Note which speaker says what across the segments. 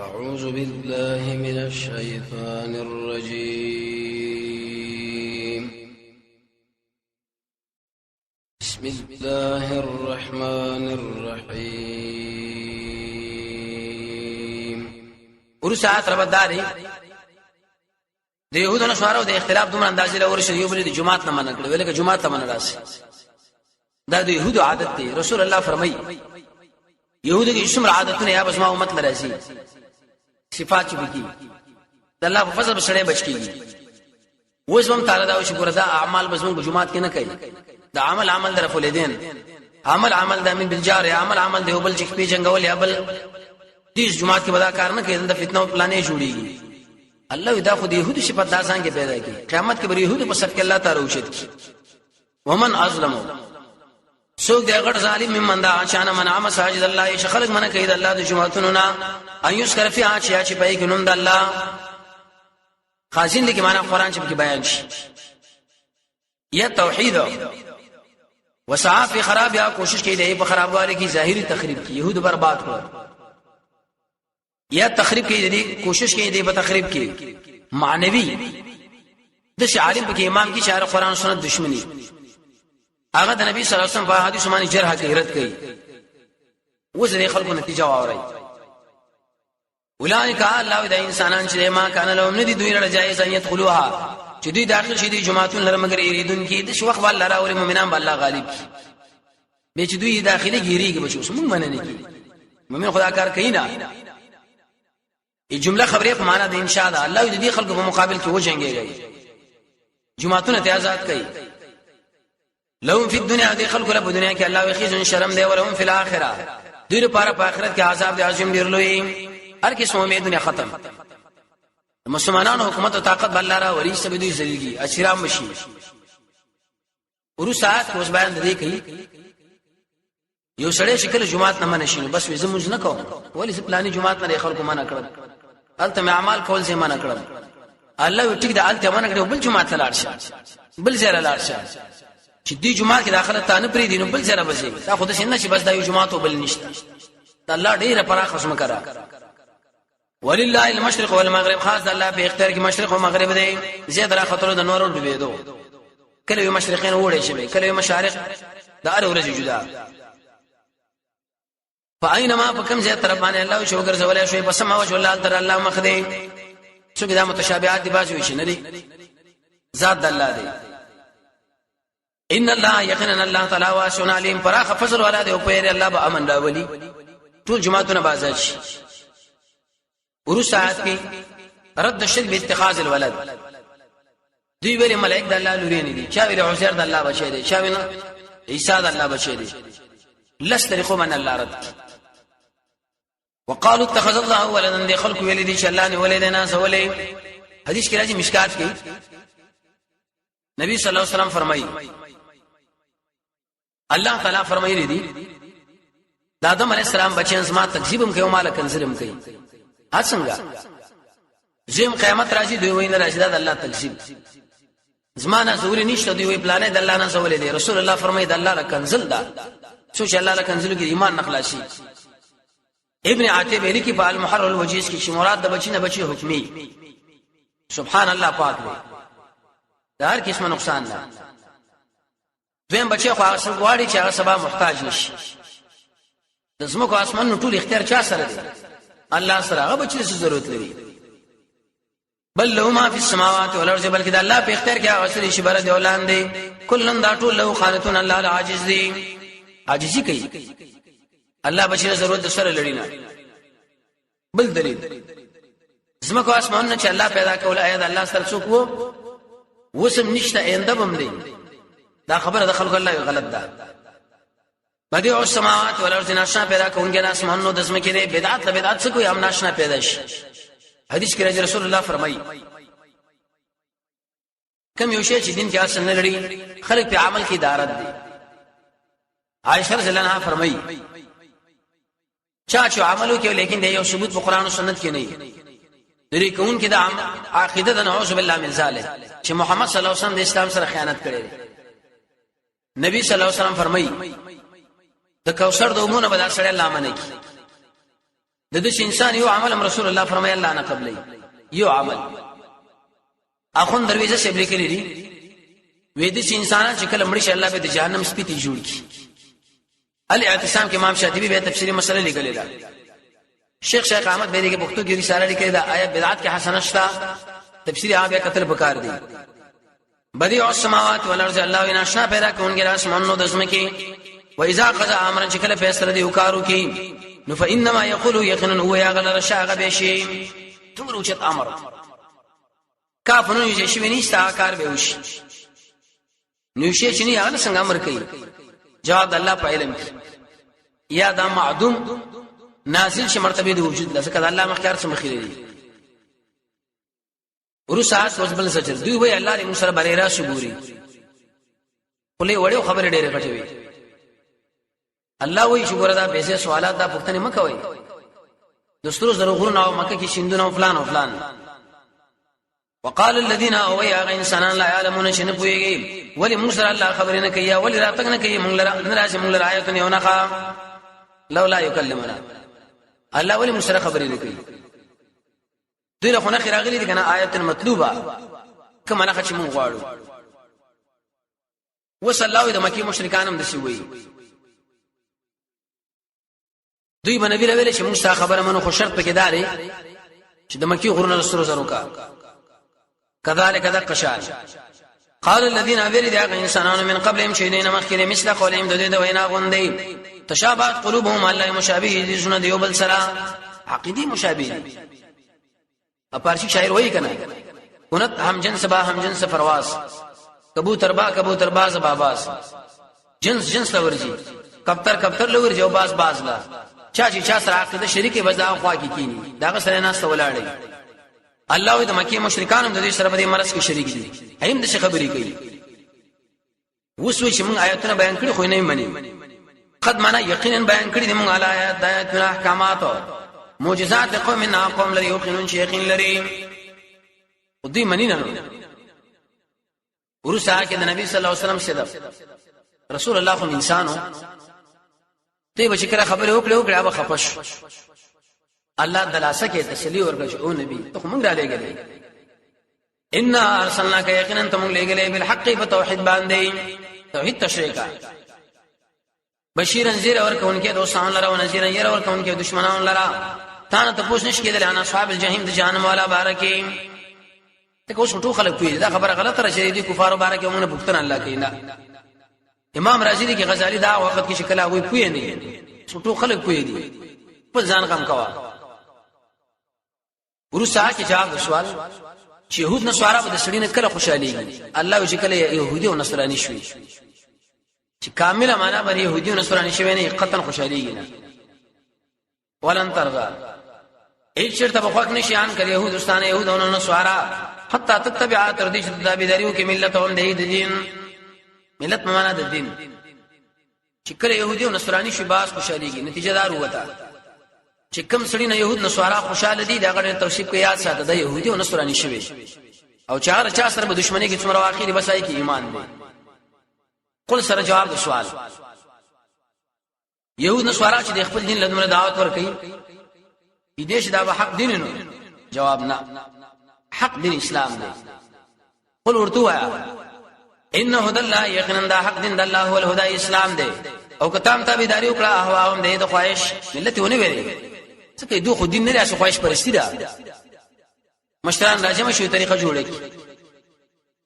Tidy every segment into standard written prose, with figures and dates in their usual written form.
Speaker 1: أعوذ بالله من الشيطان الرجيم. بسم الله الرحمن الرحيم.
Speaker 2: ورسات ربداري د يهودو نشوارو د اختلاف دومره اندازې له ورشه یو بل د جمعات نه منل کړي ولکه جمعات ته منل راسي دا د يهودو عادت دی. رسول الله فرمایي يهودو کې څومره عادتونه یا بس ما امت لراسي صفات چې بکی د الله په فضل سره بچ کیږي. وزم تعالی دا شکر دا اعمال بس موږ جمعات کې نه کوي. دا عمل در فولیدین عمل د من بالجار عمل د وبل چې په جنگول یا بل دې جمعات کې ودا کار نه کوي. د فتنو پلانې جوړيږي. الله دا خو د يهودو صفات دا څنګه پیدا کی قیامت کې به يهودو په صف کې الله تعالی اوچت کی. ومن ازلمو سوق دی غړ ظالم ممن دا شان منع مساجد الله شخلق من کید الله د جمعتونو نا ايوس کر فی اچ پای کې نوم د الله خاصین دي کې معنا قران چې کې بیان شي یا توحید وسعى فی خراب یا کوشش کوي د په خرابوالي کې ظاهری تخریب کې يهود برباد کړ یا تخریب کې دي کوشش کوي د په تخریب کې معنوي د شعارم کې امام کې شعر قران سنت دشمنی هغه د نبی صلی الله علیه وسلم په حدیث باندې جرح کوي رد کوي. وزره خلکو نتیجه واوري اولئک الله د انسانان چې ما کان لهم ندي دوی له جایز ان يدخلوها چې دوی داخل شي د جماعتون لره مگر یریدون کې د شوخ والله راوري مؤمنان بالله غالب به چې دوی داخلي ګیریږي بچو سمون مننه کی مؤمن خدا کار کوي نه. ای جمله خبره په معنا د انشاء ده. الله دې خلکو په مقابل کې وجنګيږي جماعتونه ته آزاد کوي. لهم فی الدنیا دې خلکو له دنیا کې الله وخیزن شرم دی ولهم فی الاخره دې لپاره په آخرت کې عذاب دی عظیم ډیر لوی. هر کس امید دنیا ختم. مسلمانانو حکومت او طاقت بل را وری سبه دوی ذلیلګي اشرام مشي ورسات اوس بیان دې کوي یو سړی شکل جمعات نه منشینو بس وې زموږ نه کوم ولی پلاني جمعات نه خلکو منع کړل الته اعمال کول زې منع کړل. الله ټیک دا الته منع کړو بل جمعات لاړ شه بل ځای لاړ شه چې دې جمعه کې داخله تانه پری دینو بل ځای راځي دا خود څنګه چې بس دا یو جمعه بل نشته. الله ډیره پراخه خصم کرا ولله المشرق والمغرب خاص الله په اختیار کې مشرق او مغرب دی. زیات را خطر د نور ډوبېدو کله مشرقین وړي شي کله مشارق دا اره ورځ جدا فاینما فکم زیات طرف باندې الله شو ګرځولای شوی بس ما وجه الله تعالی الله مخ دی څو دا متشابهات دی باسي شي نه دی ذات الله دی. ان الله یقینا الله تعالی واسع علیم فراخ فضل ولا دی او پیر الله به امن راولي ټول جماعتونه بازار شي. ورسات کې رد الشرك باتخاذ الولد دوی ویل ملائک د الله لوري نه دي چا ویل عزیر د الله بچی دي چا ویل عیسی د الله بچی دي لست طریقو من الله رد وقالوا اتخذ الله ولدا دي خلق ویل دي چې الله نه ولدنا سولې. حدیث کې راځي مشکات کې نبی صلی الله علیه وسلم فرمایي الله تعالی فرمایلی دي د آدم علیه السلام بچیان زما تکذیبم کوي او مال کنزلم کوي. څنګه زم قیامت راځي دوی وینه راځي د الله تکذیب زمانہ ضروري نشته دوی وی پلانې د الله نه سوالې دي. رسول الله فرمایي د الله له کنزل دا څو چې الله له کنزل کې ایمان نخلاشي. ابن عتیبه لیکي په المحرر الوجیز کې چې مراد د بچی نه بچي حکمي سبحان الله پاک دی دا هر قسمه نقصان نه. دویم بچي خو هغه غواړي چې هغه سبا محتاج نشي. د زمکو اسمان ټول اختیار چا سره دی الله سره. هغه بچي څه ضرورت لري بل له ما فی السماوات والارض بلکې د الله په اختیار کې هغه سره شي بر دی اولان دی کلن دا ټول له خالتون الله العاجز دی عاجزي کوي. الله بچي ضرورت سره لري نه. بل دلیل زمکو اسمان نه چې الله پیدا کول آیا د الله سره څوک وو وسم نشته آینده بم دی. دا خبره د خلکو الله غلط ده. بدیع السماوات والارض ناشنا پیدا کوونکی نه اسمانونو د زمکې دی بدعت له بدعت څخه کوئی هم ناشنا پیدا شي. حدیث کې رسول الله فرمایي کوم یو شی چې دین کې اصل نه لري خلک په عمل کې دارت دي. عائشہ رضی الله عنها فرمایي چا چې عملو کې لیکن د یو ثبوت په قران او سنت کې نه لري کوم کې د عقیده د نعوذ بالله من ذلک چې محمد صلی الله علیه وسلم د اسلام سره خیانت کړي. نبی صلی الله علیه وسلم فرمایي د کوثر د امونه به دا سره الله منه کی د دې انسان یو عمل رسول الله فرمایي الله نه قبلې یو عمل اخون درویزه سیب لیکلی دي وې د انسان چې کله مړ شي الله به د جهنم سپیتی جوړ کی الاعتصام کې امام شاطبی به تفسیری مسله لیکلی ده شیخ احمد بیری کې پښتو کې رساله لیکلی ده آیا بدعت کې حسنه شته تفسیری هغه قتل پکار دي بدیع السماوات والارض الله ویناشنا پیدا کونکي اسمانونو د زمکه و اذا قضى امرا چې کله فیصله دی وکارو کی نو فانما يقول يقينا هو يغلر شاغ بشي تمر وجت امر کافنو یې شي ونیستا کار به وشي نو شي چې نه هغه څنګه امر کوي جواب الله په علم یا دا معدوم نازل شي مرتبه د وجود لکه الله مخکار څخه مخېلي ورسات وسبل سجر دوی وای الله دې موږ سره باندې را شګوري ولې وړو خبره ډېره پټوي الله وای شګور دا به سوالات دا پښتنه مکوي دستور زرغون او مکه کې شیندونه فلان او فلان وقال الذين اويا انسان لا يعلمون شن پويږي ولی موږ سره الله خبرې نه کوي ولی راتګ نه کوي موږ لره ناراضه موږ لره آیتونه یو نه لولا يكلمنا الله ولی موږ سره خبرې نه کوي دوی له خونه راغلي دي کنه آیت مطلوبه کما نه چې موږ غواړو وصلوا د مکی مشرکان هم دسی وي دوی باندې ویل چې موږ سره خبره منو خو شرط پکې داري چې د مکی غرونه رسول زرو کا كذلك ذا قشال قال الذين ابرد انسانان من قبلهم شيئين مخكر مثل قولهم دد وینا غندي تشابهت قلوبهم الله مشابه دي سن ديو بل سرا عقيدي مشابه اپارشی شاعر وای کنه کنت هم جنس با هم جنس پرواز کبوتر با کبوتر باز باباس جنس لورجی کبتر لورجی او باز لا چا سره عقیده شریک وځه خوا کی کینی دا سره ناس ولاړی الله د مکی مشرکان د دې سره په دې مرز کې شریک دي هم د خبرې کوي وسوي چې موږ آیاتونه بیان کړي خو نه مني قد معنا یقینا بیان کړي دي موږ آیات احکامات معجزات قومنا قوم لري یقینون چې یقین لري او دې منی نه ورسره کې د نبی صلی الله علیه وسلم سره رسول الله خو انسانو ته به شکر خبره وکړه هغه خپش الله دلاسه کې تسلی ورکړي او نبی ته موږ را لګلې ان ارسلناک یقینا ته موږ لګلې بالحق فتوحید باندې توحید تشریک بشیرن زیر ورکونکي دوستان لره او نذیر ير ورکونکي دشمنان لره تا ته پوښتنه کېدل انا اصحاب الجحیم د جهنم والا بارکه ته کوم ټول خلک کوي دا خبره غلطه راځي دي کفارو بارکه موږ پوښتنه الله کینا امام رازی دی کې غزالی دا وخت کې شکل هغه کوي نه ټول خلک کوي دي په ځان کم کوا ورسا کې جواب سوال چې يهود نصارا به د سړي نه کله خوشاليږي الله چې کله يهودي او نصراني شوي چې کامله معنا باندې يهودي او نصراني شوي نه قطن خوشاليږي نه ولن ترغا هیڅ چرته بخوک نشي ان کړي يهود استانه يهود او نصارا حتا تتبع ترديش دابداريو کې ملتهم د دین ملت معنا د دین چې کله يهودي او نصراني شي باز خوشاليږي نتیجه دار وته چې کوم سړی نه يهود نصارا خوشاله دي دا غره توصیف کې یاد ساته د يهودي او نصراني شوي او چا سره به دښمنی کې څومره واقعي بسای کې ایمان دي قل سره جواب د سوال يهود نصارا چې د خپل دین لدمره دعوت ورکړي دې چې دا به حق دین نه جواب نه حق دین اسلام دی قل ورتوا ان هدى الله يقينا دا حق دین د الله هو الهدى اسلام دی او کتام تابعداري وکړه احواهم د خواهش ملت ونه ویلي څنګه دوه خو دین نه لري خواهش پرستی ده مشران راجمه شو طریقه جوړه کی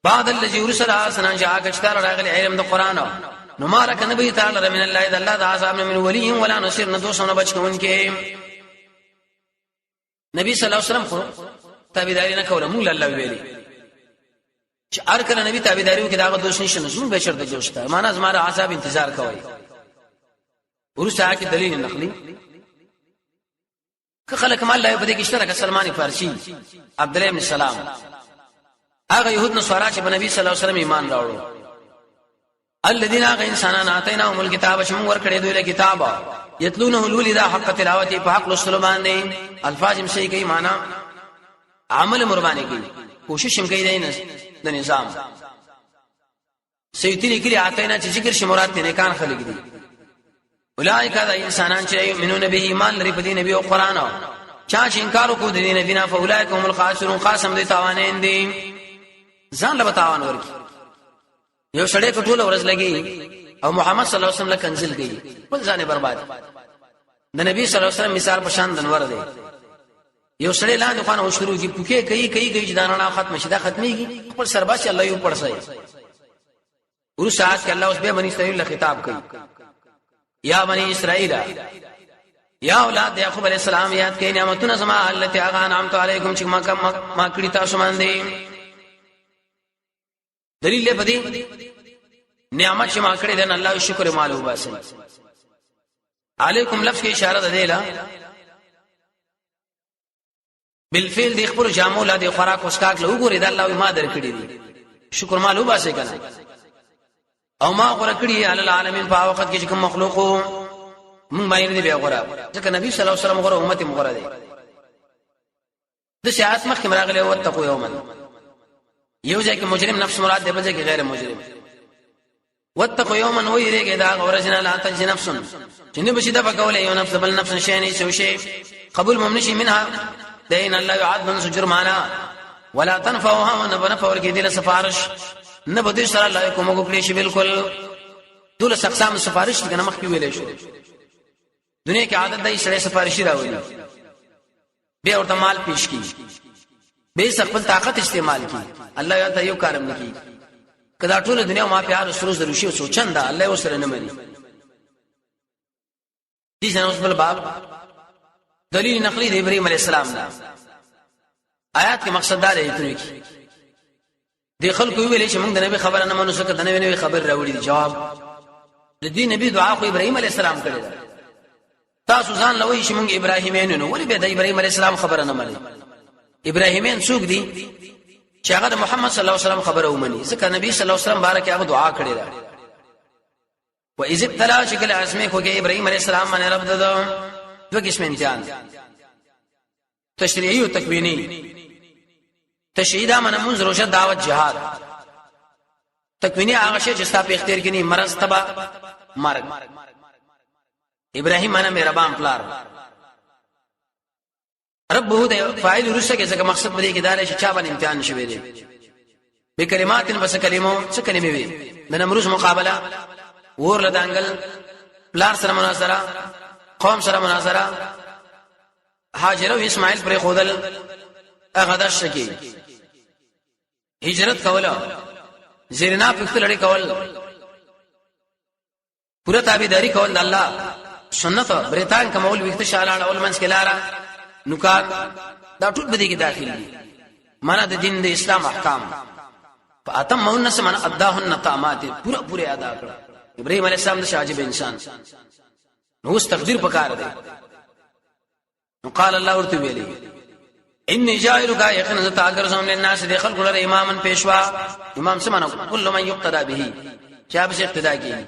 Speaker 2: بعد الذي رسل سنان جاء کشتار راغلی علم د قران نو مارک نبی تعالی من الله اذا الله د عذاب من ولي ولا نصير نه دوسونه بچون کې نبی صلی الله علیه وسلم تابعداري نه کوله موږ الله ویلي چې هر کله نبی تابعداري کې داغه دوست نشي نو به شرط جوړشته معنا زماره عذاب انتظار کوي ورسره کې دلیل نقلی که خلک مال لا بده کې اشتراک سلمان فارسی عبد الله ابن سلام هغه يهود نصارا چې په نبی صلی الله علیه وسلم ایمان راوړو الذين انسانان اتيناهم الكتاب شم ور کړي دوی له کتاب یتلونه لولذا حق تلاوته په حق لسل باندې الفاظ هم صحیح کوي معنا عمل مربانه کوي کوشش هم کوي د نظام سيتي لیکلي اتينا چې ذکر شي مراد نه کان خلق دي اولئک دا انسانان چې یؤمنون به ایمان لري په دې نبی او قران چا چې انکار وکړي د نبی نه فاولئک هم الخاسرون قسم دې تاوانین دي ځان له تاوان ورکی یو سړی کټول ورځ لګي او محمد صلی الله علیه وسلم کنزل گئی بل ځانه برباد د نبی صلی الله علیه وسلم مثال په شان دنور دی یو سړی لاندې خوانه او شروع کی پوکې کوي چې دانه ختم شي دا ختميږي خپل سرباش الله یو پړسای ورسات کې الله اوس به بنی اسرائیل له خطاب کوي یا بنی اسرائیل یا اولاد یعقوب علیہ السلام یاد کړئ نعمتونه زما التي اغا انعمت علیکم چې ما کړی تاسو باندې دلیل بدی نعمت چې ما کړی دن الله شکر مالو باسي علیکم لفظ کی اشاره ده لا بالفعل دی خبر جامو لا دی خوراک وسکاک له وګوري د الله ما درکړي دي شکر مالو باسي کنه او ما غره کړی علی العالمین په وخت کې چې کوم مخلوقو مونږ باندې دی بیا غره ځکه نبی صلی الله علیه وسلم غره امت مغره دی د شهادت مخکې مراغله او تقوا یوما یو ځکه مجرم نفس مراد دی بل ځکه غیر مجرم واتقوا يوما ويريګه دا ورجنا لا تجزي نفس چې بشي د بکولې یو نفس بل نفس شي نه سو شي قبول ممنشي منها دین الله يعد من جرمانا ولا تنفعها ونفور کې دله سفارش نه بده سره الله کوم کو کړی شي بالکل دول اقسام سفارش کنه مخ کې ویلې شو دنیا کې عادت دی سره سفارشي راوړي به ورته مال پیش کی به خپل طاقت استعمال کی الله یا یو کارم نکي کدا ټول دنیا ما پیار سروز دروشي سوچنده الله وسره نه مني دي څنګه اوس بل باب دلیل نقلی د ابراهيم عليه السلام دا آیات کې مقصد دا دی چې د خلکو ویلې چې موږ د نبی خبره نه منو څنګه د نبی خبر راوړي جواب د دې نبی دعا خو ابراهيم عليه السلام کړی تاسو ځان لوي چې موږ ابراهيمین نو ولې به د ابراهيم عليه السلام خبره نه مني ابراهيمین څوک دي چې هغه محمد صلی الله علیه وسلم خبره ومني ځکه نبی صلی الله علیه وسلم بارک هغه دعا کړې ده و اذ ابتلى شکل اسمه خو کې ابراهيم عليه السلام باندې رب دغه دو قسم امتحان تشریعي او تکوینی تشریعي دا من منذ روزه دعوت جهاد تکوینی هغه شی چې ستاسو په اختیار کې نه مرز تبا مرګ ابراهيم انا مهربان پلار رب هو د فاعل رسګه څنګه مقصد پدې کې دا چې چا باندې امتحان شوی دی به کلمات بس کلمو څه کلمې وي د نمروز مقابله ور لدانګل پلار سره مناظره قوم سره مناظره هاجر او اسماعیل پر خودل هغه د شکی هجرت کوله زیرنا په لړۍ کول پوره تابعداري کول د الله سنت بریتان کمول وخت شالان اول منځ کې لاره نکات دا ټول به دې کې داخلي دي معنا د دین د اسلام احکام فاتم مونس من اداهن طامات پوره ادا کړ ابراهيم عليه السلام د شاجب انسان نو تقدیر پکار دی نو قال الله ورته ویلي ان جائلک یقینا تعذرهم للناس دخل کل اماما پیشوا امام سمانه کل من یقتدى به چا به اقتدا کوي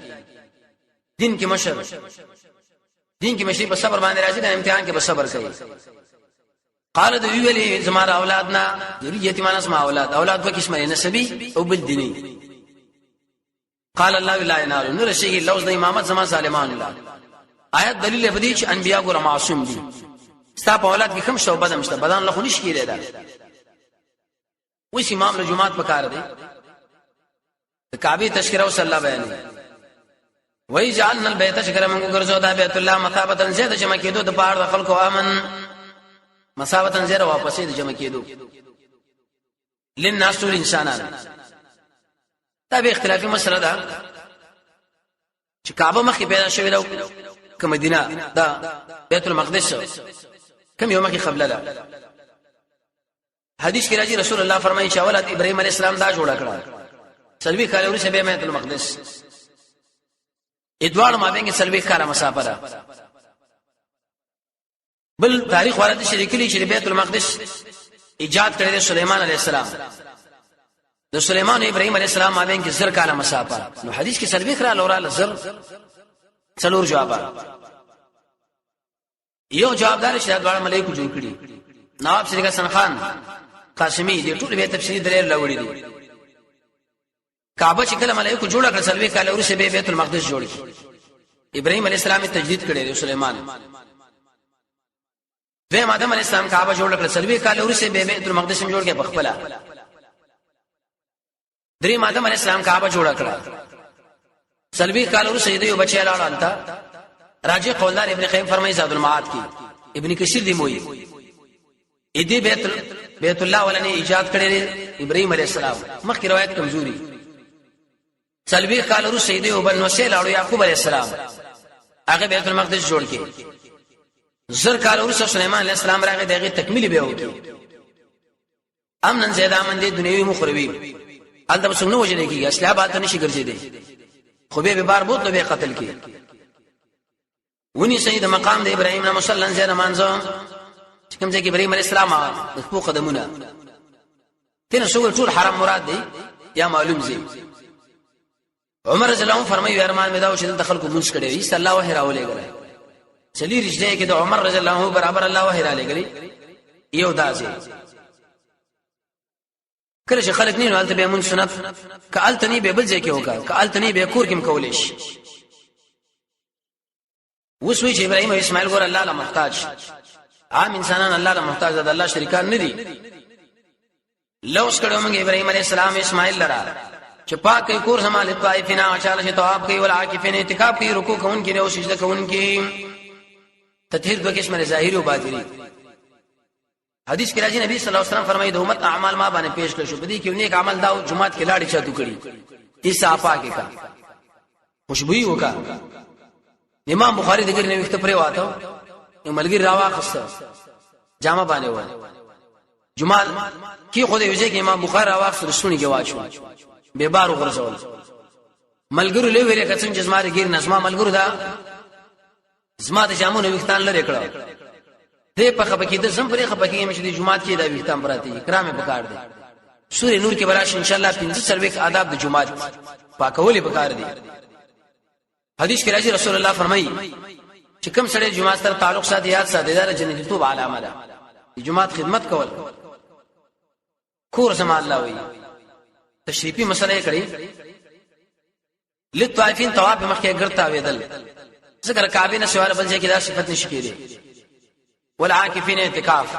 Speaker 2: دین کې مشر دین کې مشر په صبر باندې راځي د امتحان کې په صبر کوي قال د ویلي زماره اولادنا ذریه ما اسماء اولاد په قسمه نسبی او بل دینی قال الله لا ينال نور شيء لوز د امامت زمان ظالمان الله آیت دلیل بدی چې انبیا ګور معصوم دي ستا په اولاد کې کوم شو بدم شته بدن له خونش کیږي دا وې امام له جمعات پکار دی د کعبه تشکره او صلی الله بیان وای جعلنا البيت شکر موږ ګرځو دا بیت الله مثابتن زید جمع کېدو د پاره د خلکو امن مثابتن زید واپسې د جمع کېدو للناس الانسانان دا به اختلافي مسله ده چې کعبه مخې پیدا شوې ده که مدینه دا بیت المقدس کوم یو مخې قبله ده حدیث کې راځي رسول الله فرمایي چې اولاد ابراهيم عليه السلام دا جوړ کړه سلوي کاله ورسې به بیت المقدس ادوار ما بینګ سلوي کاله مسافه ده بل تاریخ ورته شریکلی چې بیت المقدس ایجاد کړی سليمان عليه السلام د سليمان ابراهيم عليه السلام ما بینګ زر کاله مسافه نو حدیث کې سلوي کړه لوراله زر څلور جواب یو جوابدار چې دغه ملائکه جوړ کړي نواب سید حسن خان قاسمی دې ټول به تفصیلی دلیل راوړي دي کعبه چې کله ملائکه جوړ کړ سلوي کاله ورسې به بیت المقدس جوړ کړ ابراهيم عليه السلام تجدید کړی دی سليمان دویم آدم علیہ السلام کعبه جوړ کړل سلوي کال ورسې به بیت المقدس جوړ کې بخپلا دریم آدم علیہ السلام کعبه جوړ کړل سلوي کال ورسې دی بچی لاړ انت راجع قولدار ابن قیم فرمایي زاد المعاد کی ابن کثیر دی موي ادي بیت الله ولني ایجاد کړی ابراهيم عليه السلام مخکې روایت کمزوري سلوي کال ورسې دی وبن وسه لاړو يعقوب عليه السلام هغه بیت المقدس جوړ کړي زر کال ورسره سليمان عليه السلام راغی دغه تکمیل به وکړي امنن زیاده من دي دنیوي مخربي الته بسنګ نو وجنه کیږي اصله بات نشي ګرځي دي خو به بار بوت نو به قتل کی ونی سید مقام د ابراهيم نه مصلن زیاده مانځو کوم ځای کې ابراهيم عليه السلام د خپل قدمونه تنه شو ټول حرام مراد دي یا معلوم زی عمر رضی الله عنه فرمایي ارمان مې دا چې د خلکو منځ کړي صلی الله علیه و آله چلی رښتیا کې د عمر رضی الله عنه برابر الله وحی را لګلی یو داسې کله چې خلک نه ولته به مون سنت کالتنی به بل ځای کې وکړه کالتنی به کور کې مکولې شي وسوي چې ابراهيم او اسماعیل ګور الله له محتاج عام انسانان الله له محتاج ده الله شریکان نه دي لوس کړه موږ ابراهيم عليه السلام اسماعیل لرا چې پاک کور سمال طائفینا چاله چې طواف کوي ول عاکفین اعتکاف کوي رکوع کوونکی او سجده کوونکی تطهیر دو قسم ظاهری او باطنی حدیث کې راځي نبی صلی الله علیه وسلم فرمایي د امت اعمال ما باندې پیش کړ شو بدی کې نیک عمل دا جمعات کې لاړې چا تو کړی ایسا پاکه کا خوشبوئی وکا امام بخاری دغه نه وخت پرې واته یو ملګری راواخسته جامه باندې و جمعه کې خو دې وځي کې امام بخاری راواخسته شونی کې واچو به بار وګرځول ملګرو له ویلې کڅن چې زما غیر نظم ملګرو دا زما د جامو نو وختان لري کړه دې په خپکی د زم پرې خپکی مې چې د جمعات کې د وختان پراته کرامه پکار دي سورې نور کې براش ان شاء الله 15 سرویک آداب د جمعات پاکولې پکار دي حدیث کې راځي رسول الله فرمایي چې کوم سړی جمعات سره تعلق ساتي یاد ساتي دا جنت توب علامه ده د جمعات خدمت کول کور سم الله وي تشریفي مسله کړي لطائفین طواف مخکې ګرتا وېدل ذکر کعبه نه سوال بل ځای کې دا صفت نشي کېږي والعاکفین اعتکاف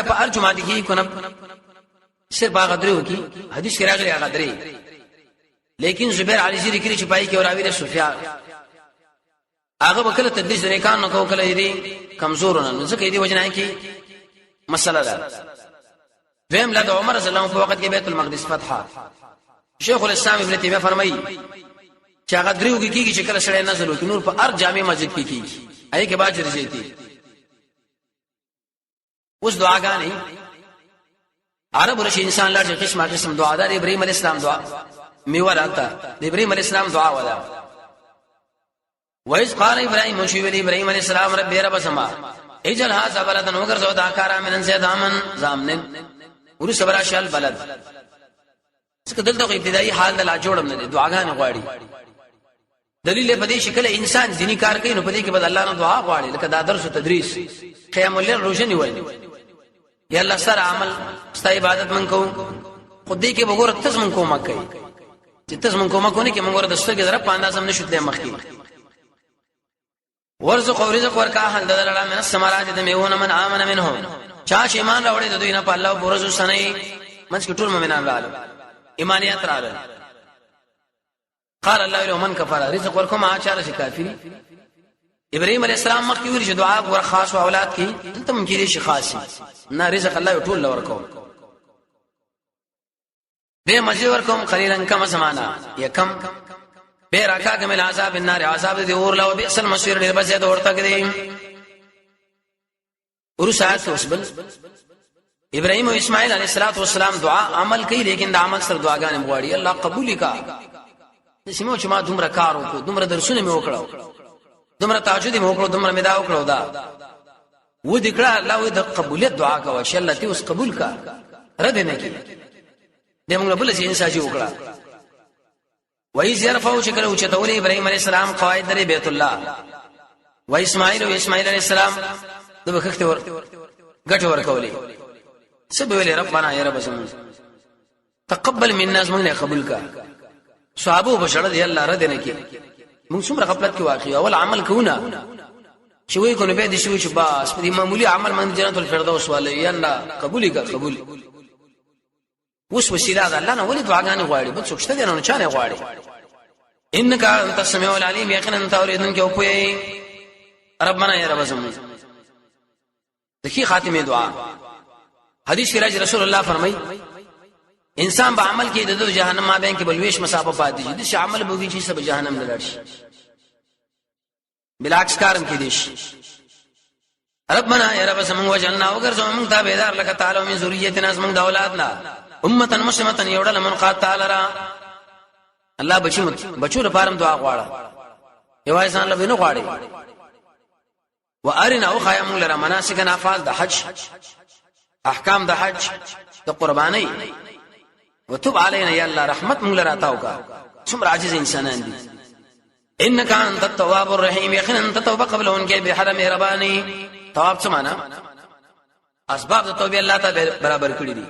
Speaker 2: په هر جمعه کې کو نه صرف هغه درو کې حدیث کې راغلي هغه درې لیکن زبیر علی زیری کې چې پای کې اوراوی له سفیان هغه وکړه تدریس نه کان نو کوله دې کمزور نه ځکه دې وجنه کې مسله ده ویم له عمر رضی الله عنه په وخت کې بیت المقدس فتح شیخ الاسلام ابن تیمیه فرمایي چې هغه دریو کې چې کله سره نزل وکړي نور په هر جامع مسجد کې کیږي اې کې باج رسېتی اوس دعاګانې عرب رشي انسان لا چې قسم دعا ده ابراهيم عليه السلام دعا میوه راته د ابراهيم عليه السلام دعا ودا وایس قال ابراهيم شو ویل ابراهيم عليه السلام رب رب سما اجل هذا بلدن وګرځو دا کارا من زید امن زامن ور صبر شال بلد څنګه دلته ابتدایي حال لا جوړم نه دعاګانې غواړي دلیل په دې شکل انسان دینی کار کوي نو په دې کې بد الله نه دعا غواړي لکه دا درس او تدریس قیام الليل روزنی وایي یا الله سره عمل ست عبادت من کو خدای کې وګوره تاسو من کومه کوي چې تاسو من کومه کوي کې موږ د سترګې در په انداز هم نشو تل مخکي ورزق او رزق ورکا حل دلته من السمارات د میونه من امن منهم چا چې ایمان راوړي د دوی نه په الله او ورځو سنې منځ کې ټول مؤمنان رااله ایمانیت رااله قال الله له من كفر رزق ورکوم اچار شي کافری ابراهيم عليه السلام مخکې ویل چې دعا ور خاص او اولاد کې دلته ممکن شي خاصي نه رزق الله ټول ورکوم به مزي ورکوم قليلا کم زمانہ یکم به راکا کمل عذاب النار عذاب دي اور له بئس المصير لبسه دورته کړي ورسات وسبل ابراهيم او اسماعیل علیہ الصلوۃ والسلام دعا عمل کوي لیکن د عمل سره دعاګانې غواړي الله قبول کا سیمو چې ما دومره کار وکړو دومره درسونه مې وکړو دومره تهجد مې وکړو دومره مې دا وکړو دا و دې کړه الله د قبولیت دعا کوي چې الله ته اوس قبول کا رد نه کی دې موږ بل شي انسان وکړه وای زرفو چې کله چې تولې ابراهيم عليه السلام قواعد درې بیت الله و اسماعیل عليه السلام د وخت غټ ورکولې سبب له ربنا يا رب زمون تقبل منا زمون قبول کا صحابه بشړه دی الله رد نه کی موږ څومره غفلت کې واقع اول عمل کوونه چې وایي کو نه به دي شو چې بس په معمولی عمل باندې جنت الفردوس والے یا الله قبول کا قبول اوس وسیله ده الله نه ولې دعاګانې غواړي بل څه شته نه چانه غواړي انك انت السميع العليم یقینا انت اوریدونکو او پوهی ربنا یا رب زمون دکی خاتمه دعا حدیث کې راځي رسول الله فرمایي انسان به عمل کې د جهنم ما بین کې بلويش مسافه پاتې دي چې عمل بوږي چې سب جهنم نه لړشي بالعکس کارم کې دیش ربنا یا رب زمون وجعلنا وغرزو من تابعدار لك تعالی من ذریتنا زمون د اولادنا امه مسلمه یوډل من قات تعالی را الله بچو لپاره دعا غواړه یوای ځان له بنو غواړي وارنا او خیام لرا مناسکنا افعال د حج احکام د حج د قربانی وتب علينا يا الله رحمت مونږ لرا تاوکا څومره عاجز انسانان دي انك انت التواب الرحيم يقينا انت توبه قبل ان کې به حرم رباني تواب څه معنا اسباب د توبې الله تعالی برابر کړی دي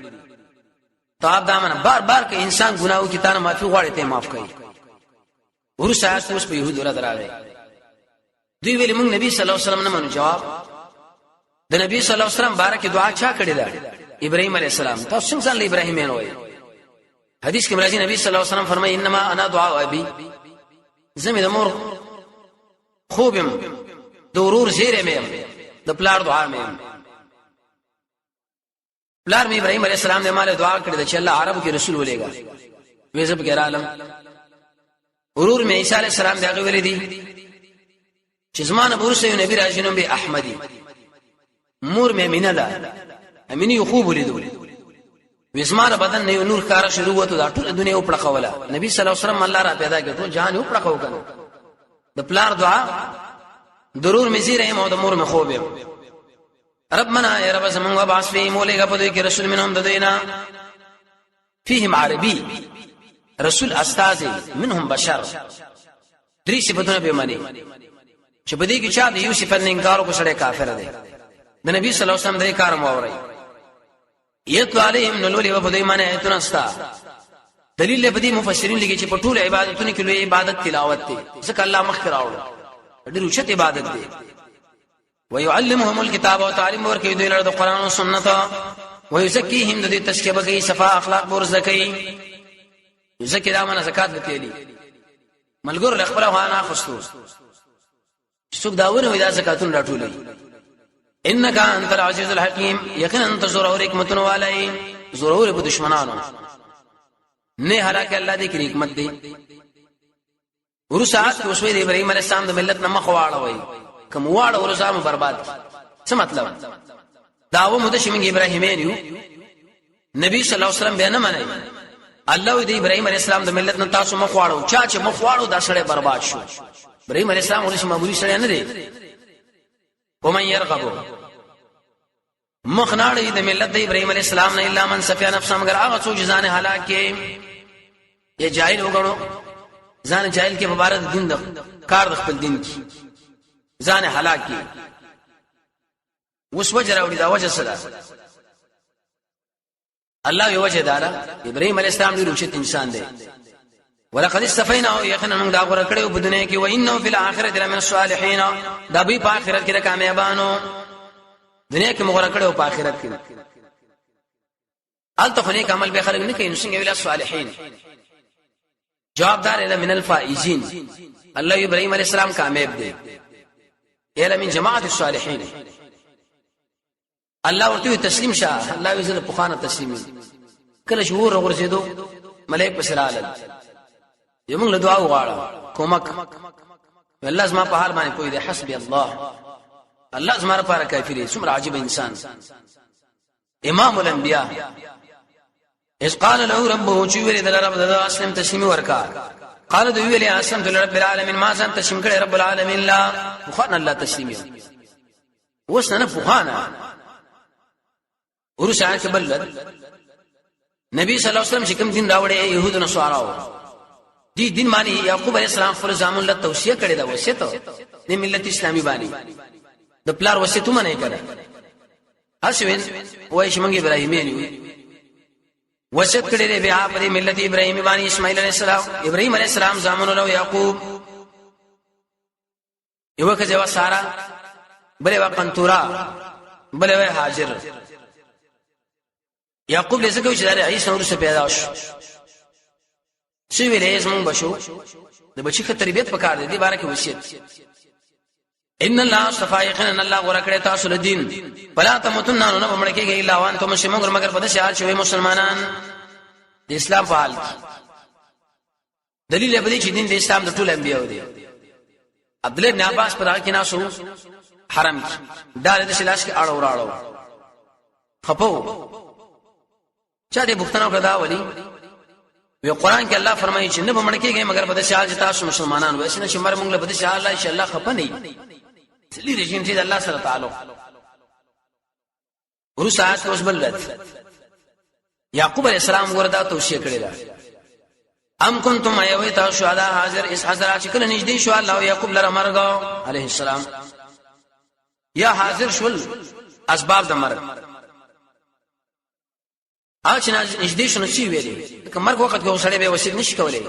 Speaker 2: تواب دا معنا بار بار کې انسان ګناہوں کی تانه معافي غواړي ته معاف کوي ورسره اوس په يهود راغلي دوی ویل موږ نبی صلی الله علیه وسلم نه منو جواب د نبی صلی الله علیه وسلم بارکه دعا چا کړی ده ابراهيم عليه السلام تاسو څنګه له ابراهيم نه وایي حدیث کې مرضی نبی صلی الله علیه وسلم فرمایي انما انا دعاء ابي زمي د مور خوبم دورور زیره مې د پلار دعا مې پلار مې ابراهيم عليه السلام نے مال دعا کړې چې الله عربو کې رسول ولېګا وېزب کې عالم ورور مې عيسى عليه السلام دغه ویلې دي چې زمانه ورسې نبی راځینو به احمدي مور مې مینه ده امینه یو خوب ولیدو وزمانه بدن نه نور کار شروع وته دا ټول دنیا په خواله نبی صلی الله علیه وسلم الله را پیدا کړو جان یو په خو کنه د پلار دعا ضرور مزیره مو د مور مې خوب ربنا يا رب زمون وبعث فيهم ولغا پدې کې رسول منهم ددینا فيهم عربي رسول استاذ منهم بشر دري صفاتونه به معنی چې بده کې چا د یوسف نه انکار کو سره کافر دی د نبی صلی الله علیه وسلم د کار مو اوري یتلو علیهم نلولی و بدای معنی ایتونه استا دلیل به دي مفسرین لګي چې په ټول عبادتونو کې لوی عبادت تلاوت دی ځکه الله مخ راوړ ډېر اوچت عبادت دی ويعلمهم الكتاب وتعليم ورکې دوی له قرآن او سنت ويزكيهم د دې تزکیه بګي صفاء اخلاق ورزکې زکه دا معنی زکات لتیلی ملګر له خبره وانه خستو څوک داونه وي دا زکاتون راټولې انك انت العزيز الحكيم یقینا انت زور او حکمتونه والای زور په دشمنانو نه هلاک الله دې کې حکمت دی ورسات وسوي د ابراهيم عليه السلام د ملت نه مخ واړوي کوم واړه ورسامه برباد څه مطلب داوه مدشمن ابراهيمين یو نبی صلی الله علیه وسلم به نه منای الله دې ابراهيم عليه السلام د ملت نه تاسو مخ واړو چا چې مخ واړو دا سړی برباد شو ابراهيم عليه السلام ولې معمولی سړی نه دی ومن يرغب مخناړي د ملت د ابراهيم عليه السلام نه الا من سفيا نفسه مگر هغه څوک ځان هلاک کې یا جاهل وګڼو ځان جاهل کې مبارک دین د کار د خپل دین کې ځان هلاک کې وس وجه راوړي دا وجه سره الله یو وجه دارا ابراهيم عليه السلام ډیر اوچت انسان دی ولقد استفینا یقینا موږ دا غوړه کړو په دنیا کې و انه فی الاخرته لمن الصالحین دا به په آخرت کې د کامیابانو دنیا کې موږ غوړه کړو په آخرت کې الته خنیک عمل به خلک نه کوي نو څنګه ویل الصالحین جواب دار له من الفائزین الله ابراهيم عليه السلام کامیاب دی اله من جماعت الصالحین الله ورته تسلیم شه الله یې زله پخانه تسلیم کله شعور ورسېدو ملائک بسرال یمون له دعا وغواړه کومک الله زما په حال باندې کوئی دی حسبي الله زما لپاره کافی دی څومره عجیب انسان امام الانبیاء اس قال له ربه چې ویل د رب د اسلم تسلیم ورکا قال دوی ویل اسلم د رب العالمین ما ځان تسلیم کړي رب العالمین لا بخان الله تسلیم وسنه بخانه ورسا کې بلد نبی صلی الله علیه وسلم چې کوم دین راوړی يهود نو سوارو دي دین معنی یعقوب علیہ السلام پر زامن له توصیه کړی دا وصیت د ملت اسلامي باندې د پلار وصیت منه کړه اسوین وای شمنګ ابراهیمین وصیت کړی دی بیا په ملت ابراهیم باندې اسماعیل علیہ السلام ابراهیم علیہ السلام زامن له یعقوب یو کزه وا سارا بلې وا قنطورا بلې وا هاجر یعقوب له څنګه چې د عیسی نور څخه پیدا شو چې ویلې زمون بشو د بچی ښه تربیت وکړ دي بارکه وصیت ان الله صفایقن ان الله ورکړه تاسو له دین فلا تموتن نه بمړ کېږي الا وانتم مسلمون مگر په دې حال چې مسلمانان د اسلام په حال دلیل به دې چې دین د اسلام د ټول انبیانو دی عبد الله بن عباس پر کې ناسو حرم دار د شلاش کې اړو راړو خپو چا دې بوختنه کړه ولی وی قران کې الله فرمایي چې نه بمړ کېږي مگر په دې حال چې تاسو مسلمانان وای چې مر موږ له په دې حال ان شاء الله خپه نه تلي رجیم چې الله سره تعلق ورسات اوس بلت یعقوب علیہ السلام وردا توصیه کړی دا ام کنتم ایویتا شهدا حاضر اس حضرات چې کله نږدې شو الله یعقوب لره مرګ علیہ السلام یا حاضر شول اسباب د مرګ اچ نږدې شنو چې ویلي کمر وخت کې وسړې به وسیل نشي کولای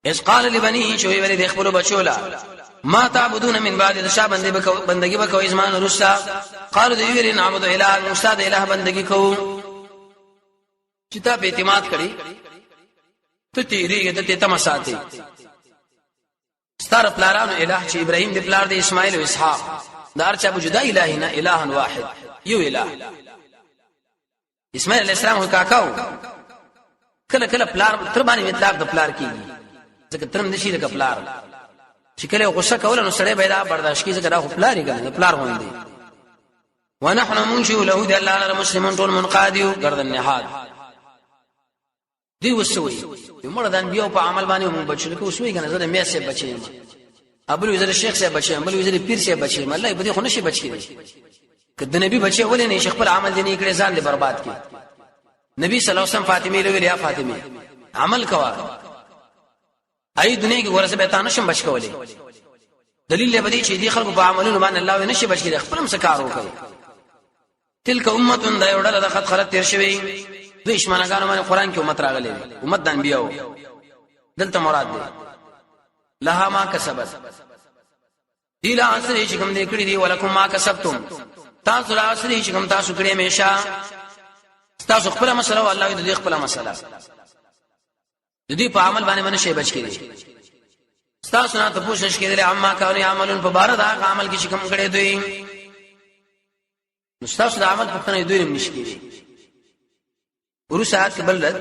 Speaker 2: اس قال لبني شو ویلي د خپل بچولا ما تعبدون من بعد ذا بندگی وکوي زمان رسا قالوا ذي نعبد اله موسی د اله بندگی کو چې تا په اعتماد کړی ته تیریږي ته تمساتي ستاره پلارانو اله چې ابراهيم د پلار د اسماعیل او اسحاق دار چا بجدا الهنا اله واحد یو اله اسماعیل علیہ السلام کاکاو کله کله پلار تر باندې اطلاق د پلار کیږي ځکه ترم نشي د پلار چې کله غوسه کول نو سړی پیدا برداشت کی ځکه دا خو پلاری ګڼي پلار وندي ونحن منشئ له د الله المسلمون ټول منقادیو گردن نهاد دی وسوي موږ د انبیو په عمل باندې موږ بچو کې وسوي کنه زه د مې سه بچیم ابو وزیر شیخ سه بچیم ابو وزیر پیر سه بچیم الله به دې خو نشي بچی کله نبی بچي ولې نه شیخ پر عمل دي نه کړي ځان له برباد کی نبی صلی الله علیه وسلم فاطمه له ویلیا فاطمه عمل کوا ای دنیا کې ورسه به تاسو نشم بچ کولې دلیل به دي چې دي خلکو په عملونو باندې الله نشي بچ کړي خپل مسکار وکړي تلک امه دا یو ډله د خط خلت تیر شوی دشمنانو باندې قران کې امت راغلي امت د انبیو دلته مراد دی لها ما کسبت دی لا اصلي چې کوم دې کړی دی ولکم ما کسبتم تاسو لا اصلي چې کوم تاسو کړی همیشه تاسو خپل مسله او الله دې خپل مسله د دې په عمل باندې باندې شی بچ کړي تاسو نه ته پوښتنه کړئ عما کاوني عملون په بار دا عمل کې چې کوم کړی دوی نو تاسو د عمل په کنه دوی نشي کړي ورسات بلد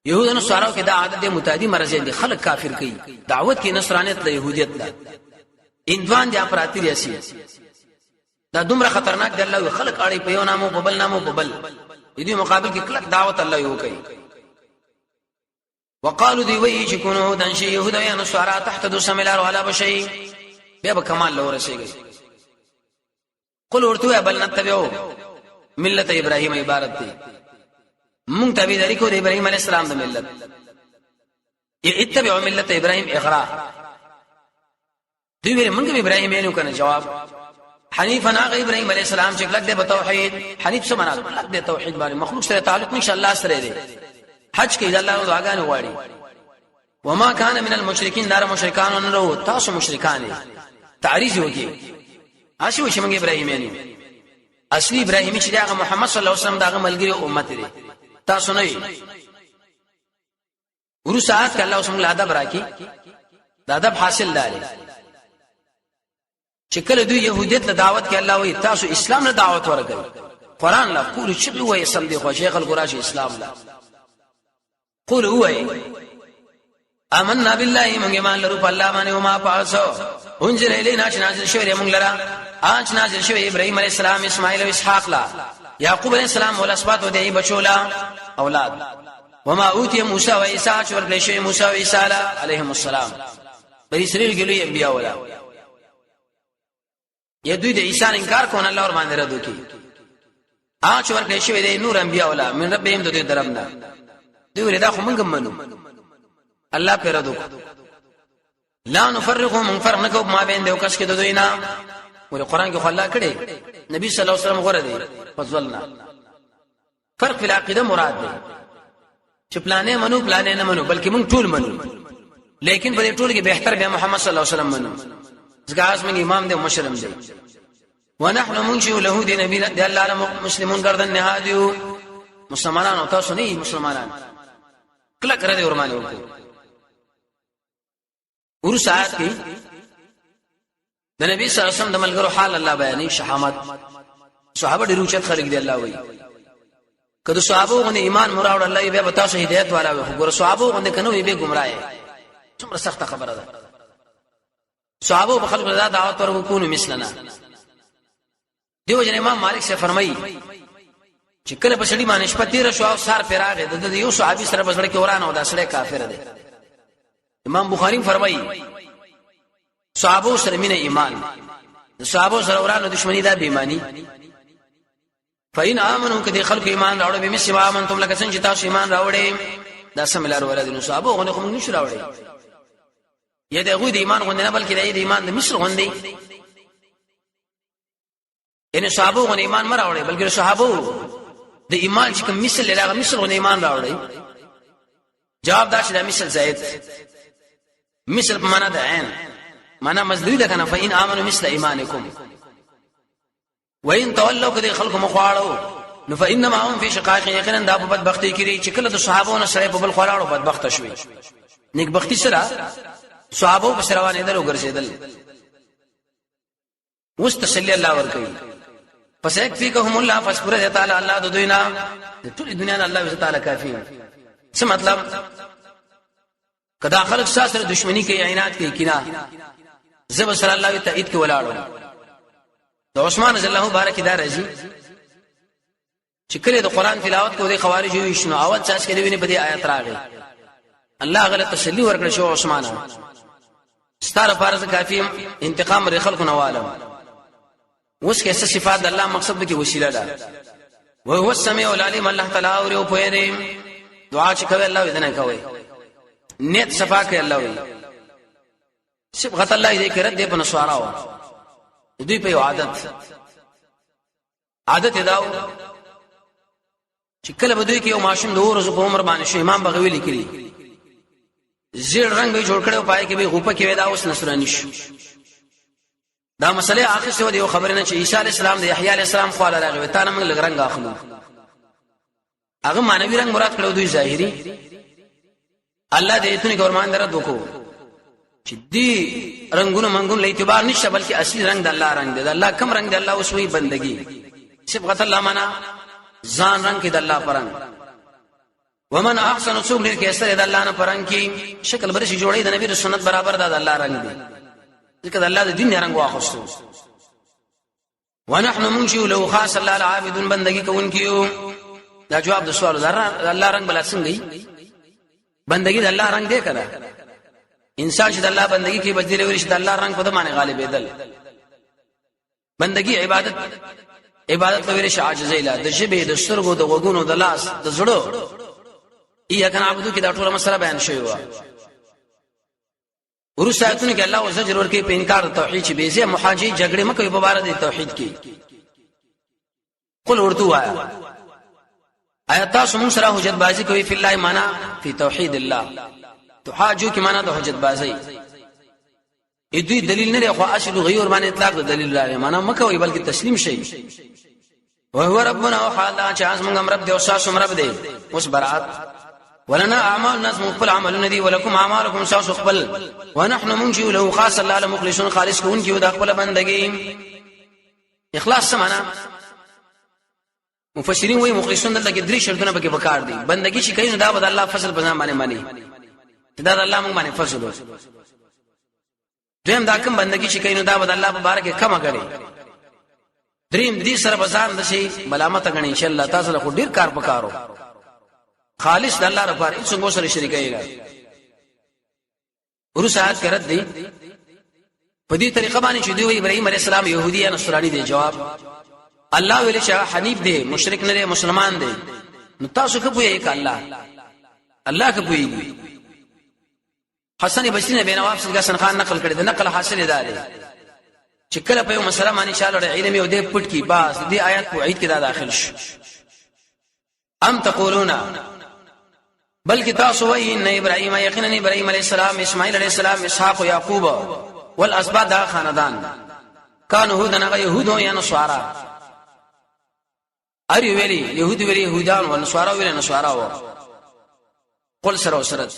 Speaker 2: يهودانو سوارو کې دا عادت دي متعدي مرزين دي خلک کافر کوي دعوت کې نصرانيت له يهوديت ده اندوان دي افراطي رياسي دا دومره خطرناک دی الله خلک اړي په یو نامو په بل نامو په بل دې مقابل کې کلک دعوت الله یو کوي وقالوا دي وي چې كونوا دان شي يهوديان سوارا تحت دو سملار ولا بشي به کمال لور رسېږي قل ورتو بل نتبعو ملت ابراهيم عبارت دي مونږ تابع دي کو د ابراهيم عليه السلام د ملت اتبعوا ملت ابراهيم اغرا دوی ویل مونږ ابراهيم یې نو کنه جواب حنیفا هغه ابراهيم عليه السلام چې کلک د توحید حنیف څه معنا کلک د توحید باندې مخلوق سره تعلق نشه الله سره دی حج کې الله دعاګانې غواړي وما كان من المشركين دار مشرکان نو تاسو مشرکان تعریض وکي اسو چې مونږ ابراهيم یې اصلي ابراهيمي چې هغه محمد صلی الله علیه وسلم دغه ملګری امت لري تاسو نه ورسات ک الله سبحانه ادب راکی د ادب حاصل لاري چې کله دوی يهوديت له دعوت کې الله وي تاسو اسلام له دعوت ورکړي قران لا قول چې وي سم دي خو شیخ القراش اسلام لا قول هو آمنا بالله من ایمان لرو په الله باندې او ما پاسو انزل الینا چې نازل شوی موږ لرا اج نازل شوی ابراهيم عليه السلام اسماعیل او اسحاق لا یعقوب عليه السلام ول اسباط او دی بچولا اولاد وما اوتی موسی و عیسی چې ورکړل شوی موسی او عیسی علیهم السلام بنی اسرائیل کې لوی انبیا ولا یا دوی د عیسی انکار کوي الله ور باندې رد وکي اج ورکړل شوی دی نور انبیا ولا من ربهم د دې درمنا دوی ولدا خو موږ منو الله پر رد وکړو لا نفرق من فرق نکو ما بین دیو کس کې د دوی نه ور قران کې خلا کړي نبی صلی الله علیه وسلم غره دی فضلنا فرق فی العقیده مراد دی چې پلانې منو پلانې نه منو بلکې موږ ټول منو لیکن په دې ټول کې بهتر بیا محمد صلی الله علیه وسلم منو ځکه اس موږ امام دې مشرم دې ونحن منشئ له دې نبی دې الله مسلمون ګردن نهادیو مسلمانانو تاسو نه مسلمانان کله کړه دې ورمانه وکړو ورسات کې د نبی صلی الله علیه وسلم د ملګرو حال الله بیانې شهامت صحابه ډیرو چت خلق دي الله وایي کله صحابه غو ایمان مراوړ الله یې به تاسو هدایت والا وي ګور صحابه غو کنه یې به گمراه څومره سخت خبره ده صحابه په خلق رضا دعوت ورکو مثلنا دیو جن امام مالک سے فرمایي چې کله په شړی باندې شپه تیر شو او سار پیراغه د یو صحابي سره بسړه کې ورانه او د سړی کافر دی امام بخاری فرمایي صحابه سره مینه ایمان د صحابه سره ورانه دښمنی دا بېمانی فین امنو کدي خلق ایمان راوړي به مسلم امنتم لکه څنګه تاسو ایمان راوړي دا سملار ولادینو صحابه غو نه کوم نشو راوړي یا دغه د ایمان غو نه بلکې د ایمان د مصر غوندي ان صحابه غو ایمان ما راوړي بلکې صحابه د ایمان چې کوم مثل لږه مثل غو ایمان راوړي جواب دا چې د مثل زائد مثل په معنا ده عین معنا مصدری ده کنه فین امنو مثل ایمانکم وین تولوا کدي خلق مخواړو نو فانما هم فی شقاق یقینا دا په بدبختی کې چې کله د صحابو نه سره په بل خواړو بدبخت شوي نیک بختی سره صحابو په روانې درو ګرځیدل واستسلی الله ور کوي پس یک فیکهم الله فذكر تعالی الله د دوینا ټول دنیا الله تعالی کافی څه مطلب کدا خلق سره دښمنی کوي عینات کوي کینا زب صلی الله تعالی کې ولاړو د عثمان رضی الله بارک دا راځي چې کله د قران تلاوت کو د خوارج وي شنو اول څاس کې دی په دې آیات راغی الله غلط تسلی ورکړ شو عثمان ستاره فرض کافی انتقام لري خلق نوالم اوس کې څه صفات الله مقصد به کې وسیله ده او هو السميع العليم الله تعالی او په دې دعا چې کوي الله دې نه کوي نیت صفا کوي الله وي صبغت الله دې کې رد دې په نسواراو دوی په عادت داو چې کله به دوی کې یو ماشوم د ورځو په عمر باندې شو امام بغوی لیکلی زیړ رنگ به جوړ کړو پای کې به غوپه کې ودا اوس نصرانی شو دا مسله اخر څه دی خبر نه چې عیسی علی السلام د یحیی علی السلام خو علی راغی تا نه موږ لګ رنگ اخلو هغه مانوي رنگ مراد کړو دوی ظاهری الله دې ته ګورمان درته وکړو چې دې رنگونه منګون له اعتبار نشه بلکې اصلي رنگ د الله رنگ دی د الله کم رنگ دی الله اوس وی بندگی صبغت الله معنا ځان رنگ کې د الله پرنګ ومن احسن سوق لري کې اثر د الله نه پرنګ کې شکل برشي جوړې د نبی سنت برابر د الله رنگ دی ځکه د الله د دین رنگ واخستو ونحن منشئ له خاص الله العابدون بندگی کوونکیو دا جواب د سوال الله رنگ بل څنګه بندگی د الله رنگ دی کړه انسان چې د الله بندگی کې بجلی ورشي د الله رنگ په دمانه غالب دل بندگی عبادت لوري شي عاجز اله د جبه د سترګو د وګونو د لاس د زړه یا کنه عبادت کې دا ټول مسله بیان شوی و ورساتونه کې الله وزجر ورکې په انکار د توحید چې به زه محاجی جګړه مکه په بار د توحید کې قل ورته وایا آیات تاسو موږ سره حجت بازی کوي فی الله معنا فی توحید الله تحاجو کی معنا د حجت بازی دوی دلیل نه خو اشد غیر باندې اطلاق د دلیل راغی معنا مکه وي بلکې تسلیم شي او هو ربنا وحالا چې از موږ رب دی او تاسو رب دی اوس برات ولنا اعمال الناس مقبل عملنا دي ولكم اعمالكم ساس خپل ونحن منجي له خاص الله المخلصون خالص كون کی د خپل بندگی اخلاص سمانا مفسرین وایي مخلصون دلته کې درې شرطونه پکې وکړ دي بندگی چې کوي دا به الله فضل په ځان باندې مانی دا د الله موږ باندې فضل وو دیم دا کوم بندگی چې کوي دا به الله په بار کې کم غړي دریم دې سره بزان د شي ملامت غني ان شاء الله تاسو له ډیر کار پکارو خالص د الله لپاره هیڅ څنګه سره شریکای نه ورسات کرت دی په دې طریقه باندې چې دوی ابراهيم عليه السلام يهودي یا نصراني دی جواب الله ویل چې حنیف دی مشرک نه دی مسلمان دی نو تاسو که پوهیږئ الله که پوهیږي حسن بصری نے بینواب سے حسن خان نقل کړی د نقل حاصل دی چې کله په یو مسله باندې انشاءالله علم یو دی پټ کی باس دې آیات په عید کې دا داخل شو ام تقولون بلکې تاسو وایي ان ابراهیم یقینا ابراهیم علیه السلام اسماعیل علیه السلام اسحاق او یعقوب والاسباط دا خاندان کانوا هودن یهود او نصارا اری ویلی يهود ویلی يهودان او نصارا ویلی نصارا و قل سره سره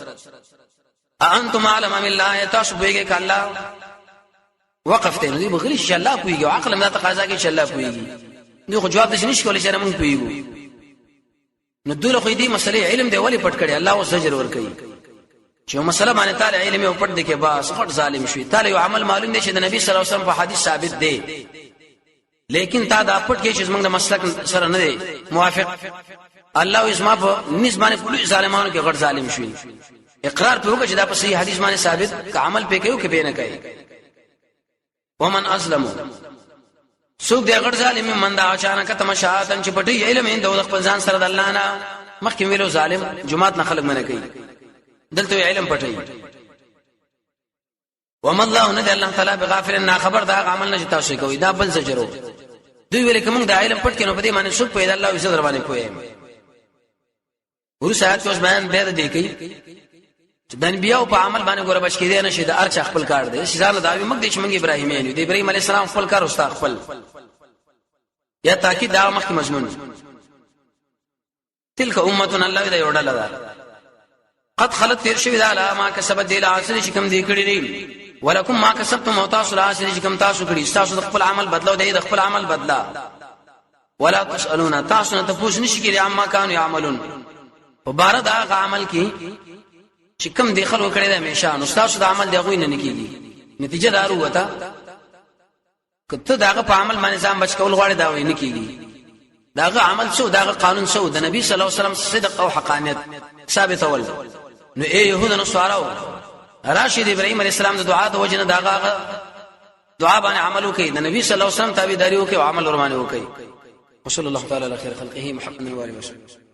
Speaker 2: انتم علم من الله تاسو بيګه کله وقف ته دی بغلی چې الله پويږي عقل نه تقاضا کوي چې الله پويږي نو خو جواب نشي کولای چې موږ پويګو نو دوله خو دې مسلې علم دی ولی پټ کړي الله او سجر ور کوي چې مسله باندې تعالی علم او پټ دي کې بس غټ ظالم شي تعالی عمل معلوم دي چې د نبی صلی الله علیه وسلم په حدیث ثابت دی لیکن تا دا پټ کې چې موږ د مسلک سره نه دی موافق الله اسما په نسبانه کله ظالمانو کې غټ ظالم شي اقرار په وګه چې دا په صحیح حدیث باندې ثابت عمل په کوي کې به نه کوي ومن اسلم سوق دی غړ ظالم من دا اچانک تمشااتن چې پټي علم هند او خپل ځان سره د الله نه مخکې ویلو ظالم جماعت نه خلق منه کوي دلته علم پټي وم الله ند الله تعالی بغافل نه خبر دا عمل نه تاسو کوي دا بل زجرو دوی ویل کوم دا علم پټ کینو په دې باندې سوق پیدا الله عزت در باندې کوی ورسات اوس بیان به دی کوي چې د انبیاء په عمل باندې ګوره بچ کېدی نه شي د ارچ خپل کار دی شیزان دا وي مګ د چې موږ ابراهیم یې دی ابراهیم علیه السلام خپل کار واست خپل یا تاکید دا مخکې مضمون تلک امه الله دې وړل دا قد خلت تیر شوی دا لا ما کسبت دی العاصر چې کوم دی کړی دی ولکم ما کسبتم او تاسو العاصر چې کوم تاسو کړی تاسو خپل عمل بدلو دی د خپل عمل بدلا ولا تسالون تاسو نه تاسو نشی کړی عما كانوا يعملون په بار دا عمل کې چې کوم دی خلکو کړی دا همیشه نو تاسو د عمل دی غوی نه کیږي نتیجه دارو وتا کته داغه په عمل باندې ځان بچ کول غواړي دا وای نه کیږي داغه عمل شو داغه قانون شو د نبی صلی الله علیه وسلم صدق او حقانیت ثابت اول نو اے يهود نو سوارو راشد ابراهيم عليه السلام د دعا د وجنه داغه دعا باندې عمل وکي د نبی صلی الله علیه وسلم تابعداري وکي او عمل ورمانه وکي وصلی الله تعالی علی خیر خلقه محمد و علیه وسلم